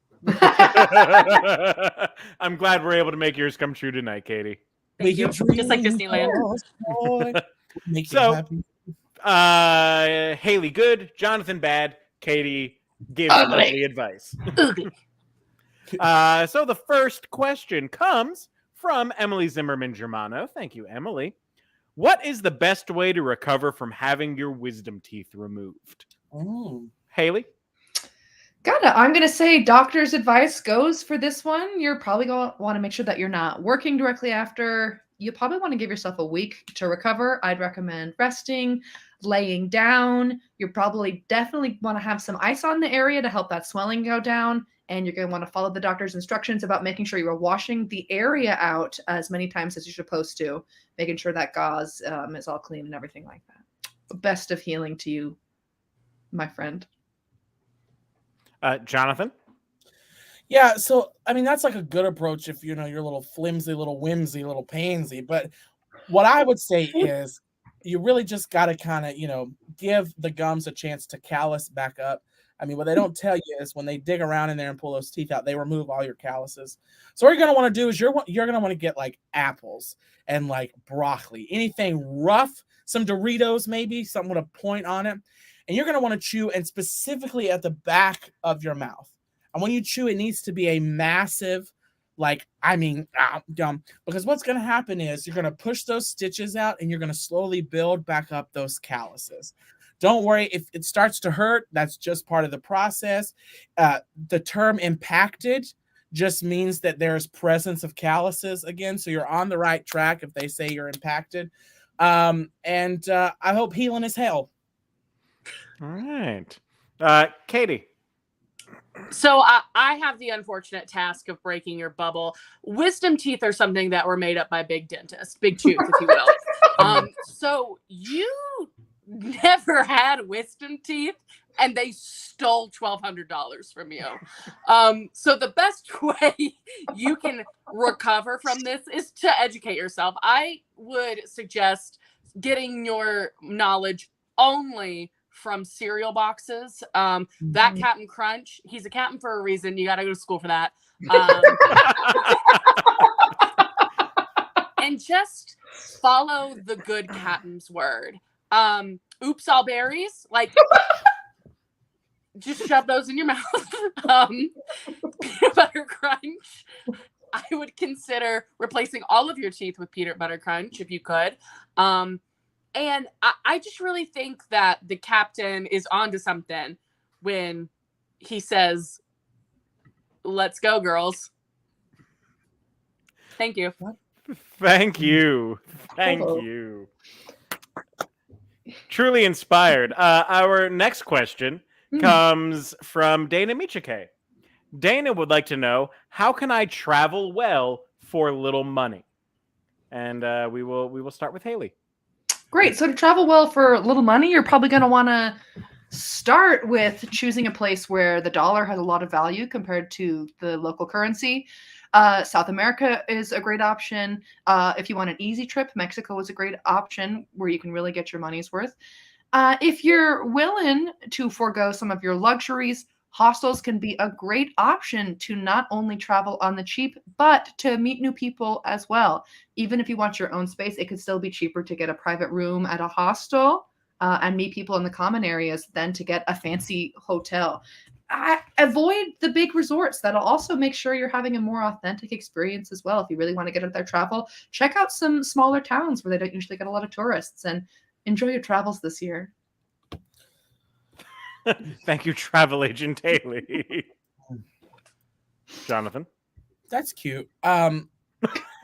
I'm glad we're able to make yours come true tonight, Katie. Thank you. Just like Disneyland. Make So- you happy. Haley good, Jonathan bad, Katie gives Ugly. ugly advice. Ugly. So the first question comes from Emily Zimmerman Germano. Thank you, Emily. What is the best way to recover from having your wisdom teeth removed? Oh. Haley? I'm gonna say doctor's advice goes for this one. You're probably gonna want to make sure that you're not working directly after. You probably want to give yourself a week to recover. I'd recommend resting, laying down. You're probably definitely want to have some ice on the area to help that swelling go down. And you're going to want to follow the doctor's instructions about making sure you are washing the area out as many times as you're supposed to, making sure that gauze is all clean and everything like that. Best of healing to you, my friend. Jonathan? Yeah, so I mean that's like a good approach if you know you're a little flimsy, little whimsy, little pansy. But what I would say is you really just got to kind of give the gums a chance to callus back up. I mean, what they don't tell you is when they dig around in there and pull those teeth out, they remove all your calluses. So what you're going to want to do is you're going to want to get like apples and like broccoli, anything rough, some Doritos, maybe something with a point on it. And you're going to want to chew, and specifically at the back of your mouth. And when you chew, it needs to be a massive, because what's going to happen is you're going to push those stitches out and you're going to slowly build back up those calluses. Don't worry if it starts to hurt. That's just part of the process. The term impacted just means that there's presence of calluses again. So you're on the right track if they say you're impacted. I hope healing is hell. All right. Katie. So I have the unfortunate task of breaking your bubble. Wisdom teeth are something that were made up by big dentists, big tooth, if you will. So you never had wisdom teeth, and they stole $1,200 from you. So the best way you can recover from this is to educate yourself. I would suggest getting your knowledge only from cereal boxes. That Captain Crunch, he's a captain for a reason. You got to go to school for that. And just follow the good captain's word. Oops, all berries. Like, just shove those in your mouth. Peanut butter crunch. I would consider replacing all of your teeth with peanut butter crunch if you could. And I just really think that the captain is onto something when he says, "Let's go, girls." Thank you. Thank you. Thank you. Truly inspired. Our next question comes from Dana Michike. Dana would like to know, how can I travel well for little money? And we will start with Haley. Great. So to travel well for little money, you're probably going to want to start with choosing a place where the dollar has a lot of value compared to the local currency. South America is a great option. If you want an easy trip, Mexico is a great option where you can really get your money's worth. If you're willing to forego some of your luxuries, hostels can be a great option to not only travel on the cheap, but to meet new people as well. Even if you want your own space, it could still be cheaper to get a private room at a hostel and meet people in the common areas than to get a fancy hotel. Avoid the big resorts. That'll also make sure you're having a more authentic experience as well. If you really want to get out there travel, check out some smaller towns where they don't usually get a lot of tourists, and enjoy your travels this year. Thank you, travel agent Haley. Jonathan. That's cute. I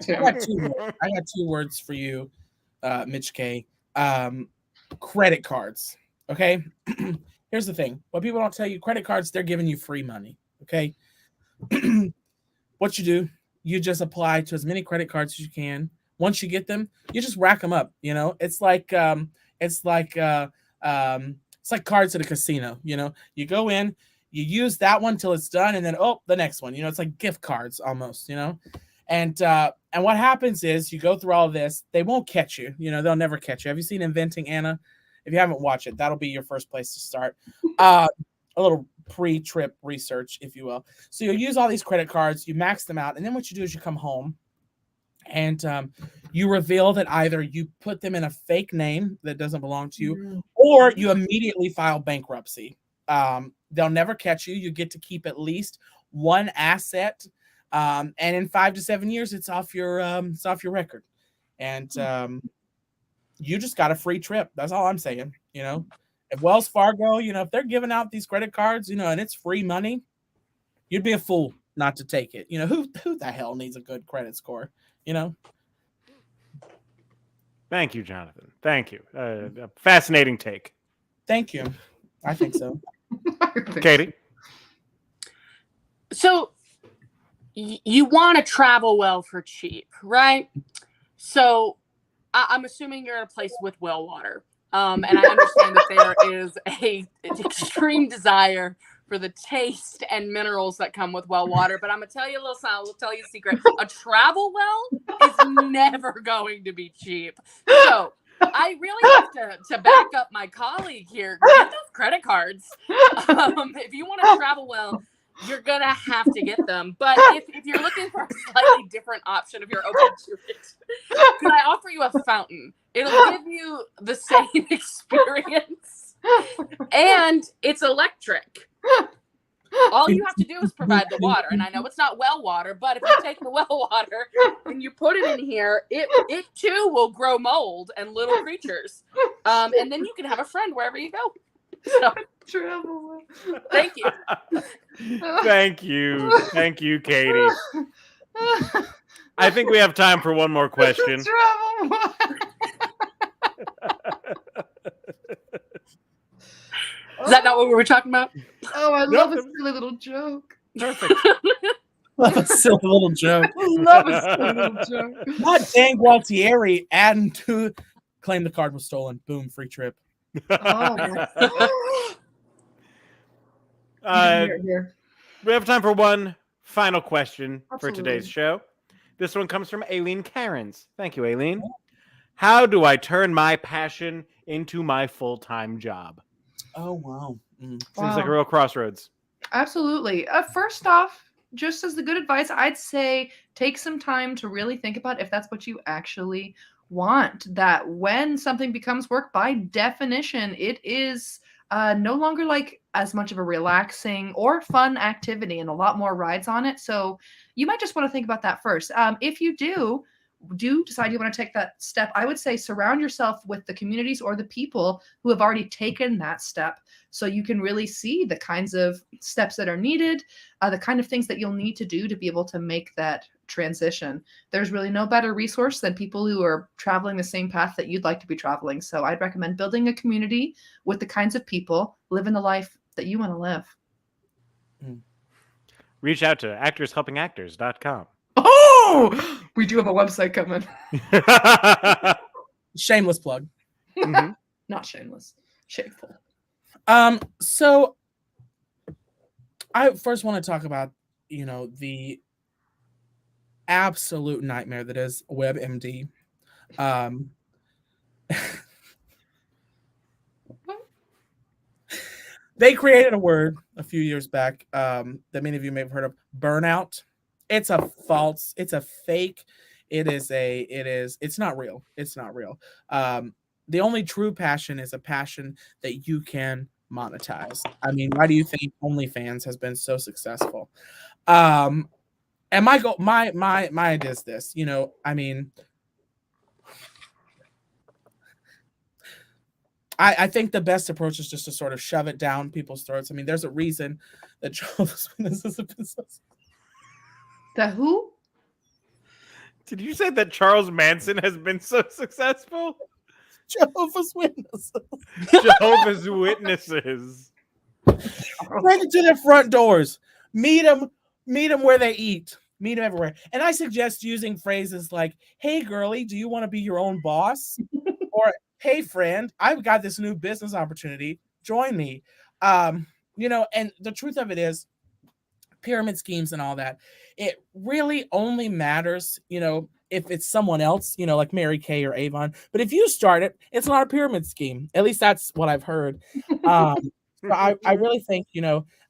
got two words for you, Mitch K. Credit cards. Okay. Here's the thing. What people don't tell you, credit cards, they're giving you free money. Okay. What you do, you just apply to as many credit cards as you can. Once you get them, you just rack them up. You know, it's like cards at a casino. You know, you go in, you use that one till it's done, and then the next one. You know, it's like gift cards almost. You know, and what happens is you go through all this. They won't catch you. You know, they'll never catch you. Have you seen Inventing Anna? If you haven't watched it, that'll be your first place to start. A little pre-trip research, if you will. So you'll use all these credit cards, you max them out, and then what you do is you come home and you reveal that either you put them in a fake name that doesn't belong to you, or you immediately file bankruptcy. They'll never catch you. You get to keep at least one asset, and in 5 to 7 years, it's off your record, and you just got a free trip. That's all I'm saying. You know, if Wells Fargo, you know, if they're giving out these credit cards, you know, and it's free money, you'd be a fool not to take it. You know, who the hell needs a good credit score? You know. Thank you, Jonathan. Thank you. A fascinating take. Thank you. I think so. Katie. So you want to travel well for cheap, right? So I'm assuming you're in a place with well water. And I understand that there is an extreme desire for the taste and minerals that come with well water. But I'm going to tell you a little something. I'll tell you a secret. A travel well is never going to be cheap. So I really have to back up my colleague here. Get those credit cards. If you want to travel well, you're going to have to get them. But if you're looking for a slightly different option, if you're open to it, could I offer you a fountain? It'll give you the same experience. And it's electric. All you have to do is provide the water. And I know it's not well water, but if you take the well water and you put it in here, it too will grow mold and little creatures. And then you can have a friend wherever you go. So, Travel. thank you. Thank you, Katie. I think we have time for one more question. Travel. Is that not what we were talking about? Oh, I love a silly little joke. Perfect. Love a silly little joke. Love a silly little joke. Not Dan Gualtieri adding to claim the card was stolen. Boom, free trip. Oh, here. We have time for one final question for Absolutely. today's show. This one comes from Aileen Cairns. Thank you, Aileen. How do I turn my passion into my full-time job? Oh, wow. Seems like a real crossroads. Absolutely. First off, just as the good advice, I'd say take some time to really think about if that's what you actually want. That when something becomes work, by definition, it is no longer like as much of a relaxing or fun activity and a lot more rides on it. So you might just want to think about that first. If you do decide you want to take that step, I would say surround yourself with the communities or the people who have already taken that step, so you can really see the kinds of steps that are needed, the kind of things that you'll need to do to be able to make that transition. There's really no better resource than people who are traveling the same path that you'd like to be traveling. So I'd recommend building a community with the kinds of people living the life that you want to live. Reach out to actorshelpingactors.com. Oh, we do have a website coming. Shameless plug. Not shameless, shameful. So I first want to talk about, the absolute nightmare that is WebMD. They created a word a few years back that many of you may have heard of, burnout. It's a fake. It's not real. It's not real. The only true passion is a passion that you can monetize. I mean, why do you think OnlyFans has been so successful? And my goal, my idea is this, I mean, I think the best approach is just to sort of shove it down people's throats. I mean, there's a reason that Jehovah's Witnesses have been so successful. The who? Did you say that Charles Manson has been so successful? Jehovah's Witnesses. Jehovah's Witnesses. Break it to their front doors. Meet them where they eat. Meet them everywhere. And I suggest using phrases like, "Hey, girly, do you want to be your own boss?" Or, "Hey, friend, I've got this new business opportunity. Join me." And the truth of it is, pyramid schemes and all that, it really only matters, if it's someone else, like Mary Kay or Avon. But if you start it, it's not a pyramid scheme. At least that's what I've heard. So I really think,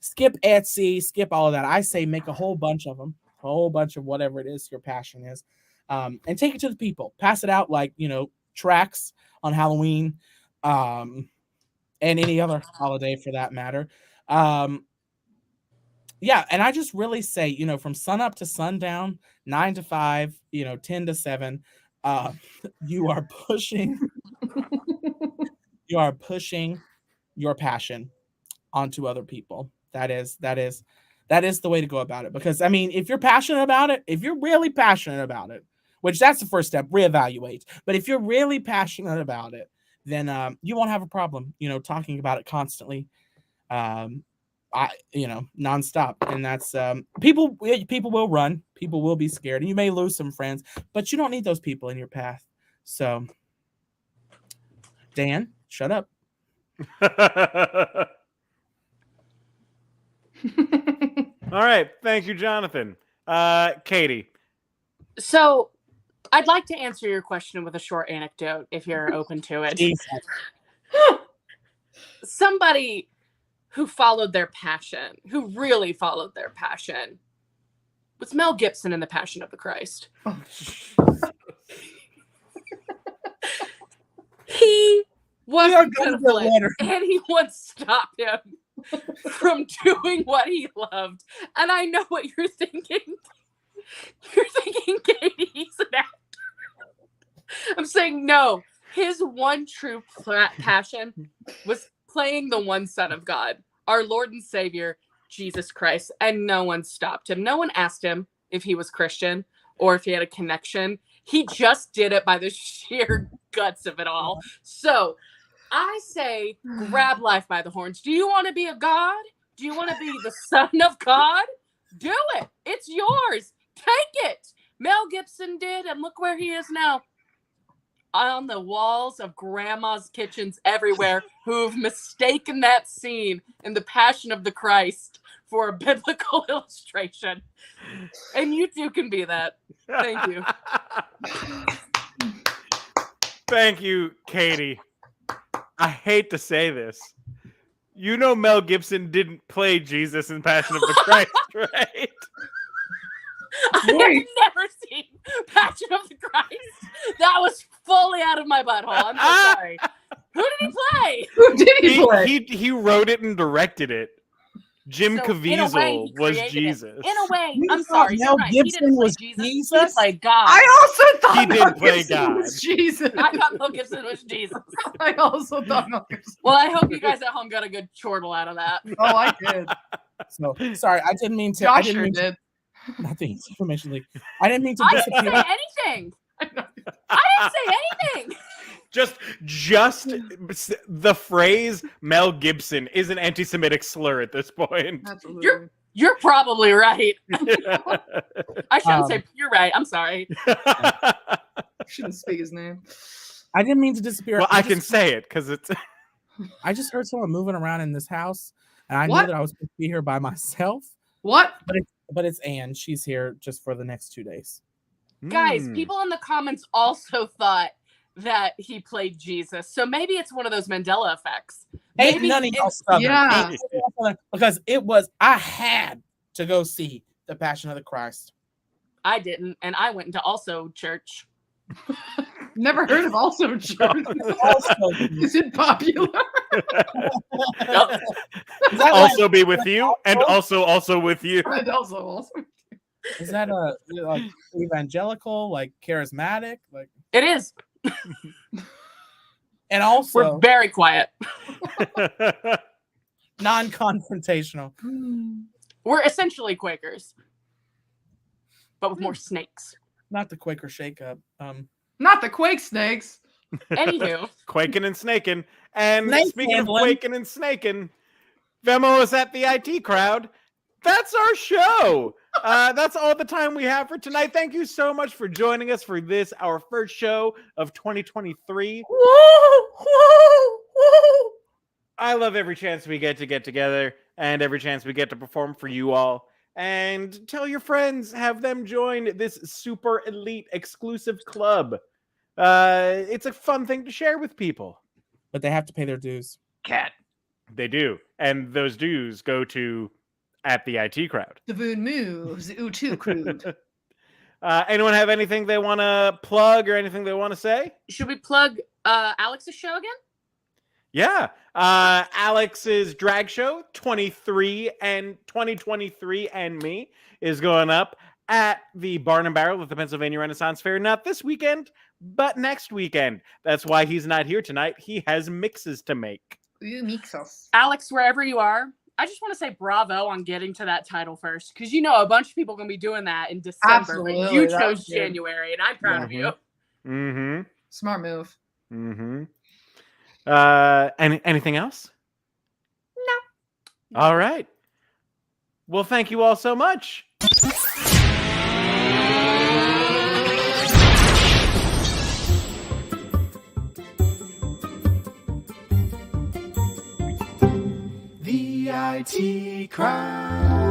skip Etsy, skip all of that. I say make a whole bunch of them, a whole bunch of whatever it is your passion is, and take it to the people. Pass it out like, tracks on Halloween, and any other holiday for that matter. Yeah, and I just really say, from sun up to sundown, 9 to 5, 10 to 7, you are pushing your passion onto other people. That is the way to go about it. Because I mean, if you're passionate about it, if you're really passionate about it, which that's the first step, reevaluate. But if you're really passionate about it, then you won't have a problem, talking about it constantly. Nonstop. And that's people will run, people will be scared, and you may lose some friends, but you don't need those people in your path. So Dan, shut up. All right, thank you, Jonathan. Katie. So I'd like to answer your question with a short anecdote, if you're open to it. Somebody who followed their passion, who really followed their passion, was Mel Gibson in The Passion of the Christ. He wasn't going to play, and he once stopped him from doing what he loved. And I know what you're thinking. You're thinking, Katie, he's an actor. I'm saying no. His one true passion was playing the one Son of God, our Lord and Savior, Jesus Christ. And no one stopped him. No one asked him if he was Christian or if he had a connection. He just did it by the sheer guts of it all. So I say, grab life by the horns. Do you want to be a God? Do you want to be the Son of God? Do it. It's yours. Take it. Mel Gibson did, and look where he is now. On the walls of grandma's kitchens everywhere, who've mistaken that scene in The Passion of the Christ for a biblical illustration. And you too can be that. Thank you. Thank you, Katie. I hate to say this. You know Mel Gibson didn't play Jesus in Passion of the Christ, right? I have never seen Passion of the Christ. That was fully out of my butthole. I'm so sorry. Who did he play? Who did he play? He wrote it and directed it. Jim Caviezel was Jesus. In a way, I'm sorry. Mel Right. Gibson was He Jesus. did play God. I also thought He did Mel play Gibson God. was Jesus. I thought Mel Gibson was Jesus. I also thought Mel Gibson. Well, I hope you guys at home got a good chortle out of that. Oh, I did. So sorry, I didn't mean to. Josh sure did. Nothing information leak. I didn't mean to I didn't disappear. say anything. I didn't say anything. Just the phrase Mel Gibson is an anti-Semitic slur at this point. Absolutely. You're probably right. I shouldn't say you're right. I'm sorry. Shouldn't speak his name. I didn't mean to disappear. Well, I can say it because it's. I just heard someone moving around in this house, and I What? knew that I was supposed to be here by myself. What? But it's Anne. She's here just for the next 2 days. Guys, people in the comments also thought that he played Jesus. So maybe it's one of those Mandela effects. Ain't Maybe none of y'all it's- Southern. Yeah. Ain't none of y'all Southern, because it was, I had to go see The Passion of the Christ. I didn't, and I went into also church. Never heard of also church. Also, Is it popular? is that like- Also be with you, and also with you. And also. is that like evangelical, like charismatic, like, It is. and We're also very quiet. non-confrontational? We're essentially Quakers, but with more snakes. Not the Quaker shakeup. Not the Quake Snakes. Anywho, Quaking and snaking. And Snake speaking handling. of quaking and snaking, Vemo is at the IT crowd. That's our show. That's all the time we have for tonight. Thank you so much for joining us for this, our first show of 2023. I love every chance we get together and every chance we get to perform for you all. And tell your friends, have them join this super elite exclusive club. It's a fun thing to share with people. But they have to pay their dues. cat. They do. And those dues go to at the IT crowd. The Voon moves. Ooh, too crude. Anyone have anything they want to plug or anything they want to say? Should we plug Alex's show again? Yeah. Alex's drag show, 2023 and Me, is going up at the Barn and Barrel at the Pennsylvania Renaissance Fair. Not this weekend, but next weekend. That's why he's not here tonight. He has mixes to make. Ooh, mixos. Alex, wherever you are, I just want to say bravo on getting to that title first, because you know a bunch of people are going to be doing that in December. Absolutely, But you that chose was good. January, and I'm proud of you. Mm-hmm. Smart move. Mm-hmm. Anything else? No. All right. Well, thank you all so much. The IT Crowd.